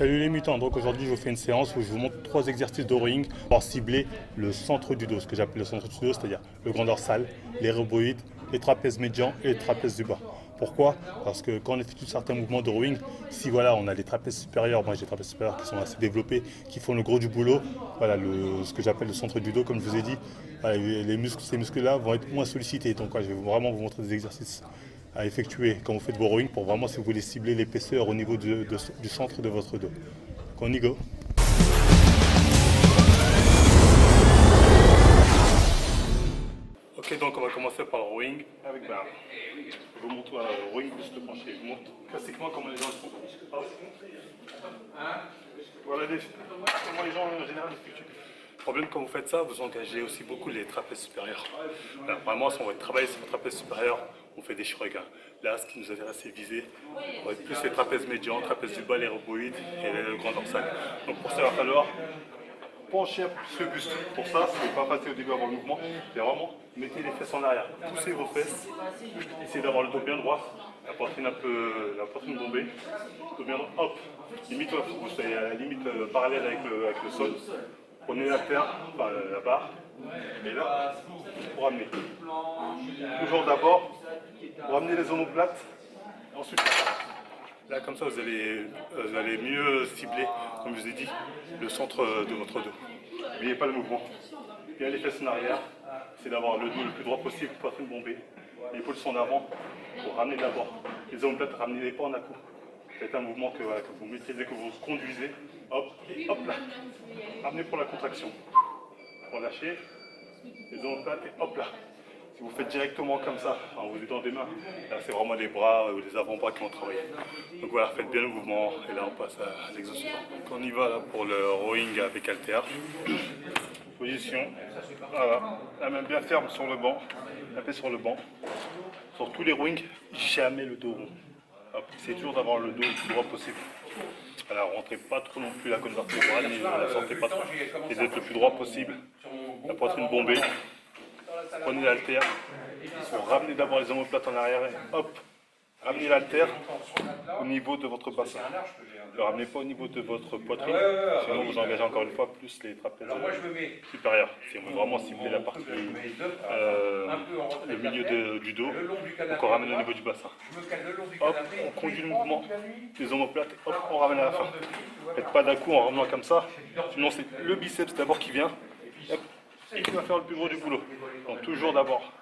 Salut les mutants, donc aujourd'hui je vous fais une séance où je vous montre 3 exercices de rowing pour cibler le centre du dos, ce que j'appelle le centre du dos, c'est-à-dire le grand dorsal, les rhomboïdes, les trapèzes médians et les trapèzes du bas. Pourquoi? Parce que quand on effectue certains mouvements de rowing, si voilà on a les trapèzes supérieurs, moi j'ai des trapèzes supérieurs qui sont assez développés, qui font le gros du boulot, voilà ce que j'appelle le centre du dos, comme je vous ai dit, voilà, ces muscles-là vont être moins sollicités. Donc voilà, je vais vraiment vous montrer des exercices à effectuer quand vous faites vos rowing pour vraiment si vous voulez cibler l'épaisseur au niveau du centre de votre dos. Donc on y go. Ok, donc on va commencer par le rowing avec barre. Je vous montre le rowing plus le penché. Je vous montre classiquement comment les gens le font. Voilà comment les gens en général effectuent. Le problème quand vous faites ça, vous engagez aussi beaucoup les trapèzes supérieurs. Là, vraiment, si on va travailler sur le trapèze supérieur, on fait des shrugs. Là, ce qui nous intéresse, c'est viser. On va être plus les trapèzes médians, trapèzes du bas, les rhomboïdes et le grand dorsal. Donc pour ça, il va falloir pencher ce buste. Pour ça, ce n'est pas passer au début avant le mouvement, c'est vraiment mettez les fesses en arrière. Poussez vos fesses. Essayez d'avoir le dos bien droit, la poitrine la poitrine bombée. Le dos bien droit, hop. Limite, vous soyez à la limite parallèle avec le sol. Prenez la terre, enfin la barre, et là, pour ramener. Toujours d'abord, vous ramenez les omoplates, ensuite, là comme ça vous allez mieux cibler, comme je vous ai dit, le centre de votre dos. N'oubliez pas le mouvement. Bien les fesses en arrière, c'est d'avoir le dos le plus droit possible, poitrine bombée, les épaules sont en avant, pour ramener d'abord. Les omoplates, ramenez-les pas en à-coup. C'est un mouvement que vous maîtrisez, que vous conduisez, hop, et hop là. Ramenez pour la contraction. Pour lâcher, les omoplates et hop là. Si vous faites directement comme ça, en vous aidant des mains, là c'est vraiment les bras ou les avant-bras qui vont travailler. Donc voilà, faites bien le mouvement et là on passe à l'exercice. Donc on y va là pour le rowing avec halter. Position, voilà, la main bien ferme sur le banc, tapez sur le banc. Sur tous les rowings, jamais le dos rond. C'est toujours d'avoir le dos le plus droit possible. Alors rentrez pas trop non plus la colonne vertébrale, mais ne la sortez pas trop. Et d'être le plus droit possible. La poitrine bombée. Prenez l'haltère. Ramenez d'abord les omoplates en arrière et hop. Ramenez l'haltère au niveau de votre bassin. Ne le ramenez pas au niveau de votre poitrine, sinon vous engagez encore une fois plus les trapèzes supérieurs. Si on veut vraiment cibler la partie, le milieu du dos, donc on ramène au niveau du bassin. Hop, on conduit le mouvement, les omoplates, hop, on ramène à la fin. Faites pas d'un coup en ramenant comme ça, sinon c'est le biceps d'abord qui vient, hop, et qui va faire le plus gros du boulot. Donc toujours d'abord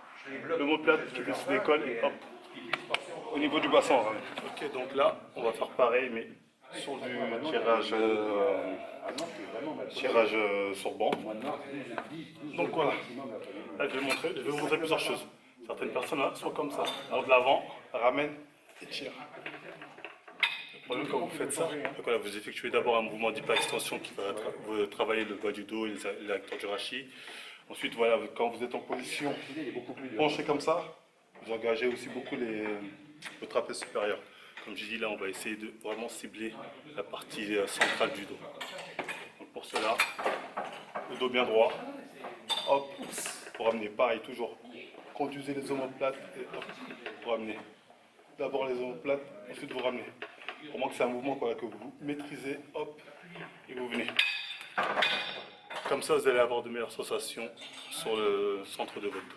l'omoplate qui se décolle et hop, au niveau du bassin. Ok, donc là, on va faire pareil, mais sur du tirage sur banc. Donc voilà, là je vais vous montrer plusieurs choses. Certaines personnes là sont comme ça, alors de l'avant, ramènent et tirent. Le problème quand vous faites ça, voilà, vous effectuez d'abord un mouvement d'hyper-extension qui va travailler le bas du dos et les acteurs du rachis. Ensuite, voilà, quand vous êtes en position penchée comme ça, vous engagez aussi beaucoup le trapèze supérieur. Comme j'ai dit là, on va essayer de vraiment cibler la partie centrale du dos. Donc pour cela, le dos bien droit, hop, pour ramener, pareil, toujours conduisez les omoplates et hop, pour ramener. D'abord les omoplates, ensuite vous ramenez. Vraiment que c'est un mouvement que vous maîtrisez, hop, et vous venez. Comme ça, vous allez avoir de meilleures sensations sur le centre de votre dos.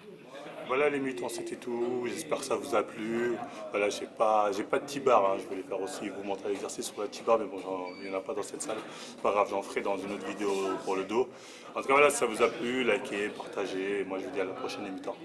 Voilà les mutants, c'était tout. J'espère que ça vous a plu. Voilà, j'ai pas de T-bar. Je voulais faire aussi vous montrer l'exercice sur la T-bar, mais bon, il n'y en a pas dans cette salle. C'est pas grave, j'en ferai dans une autre vidéo pour le dos. En tout cas, voilà, si ça vous a plu, likez, partagez. Moi, je vous dis à la prochaine les mutants.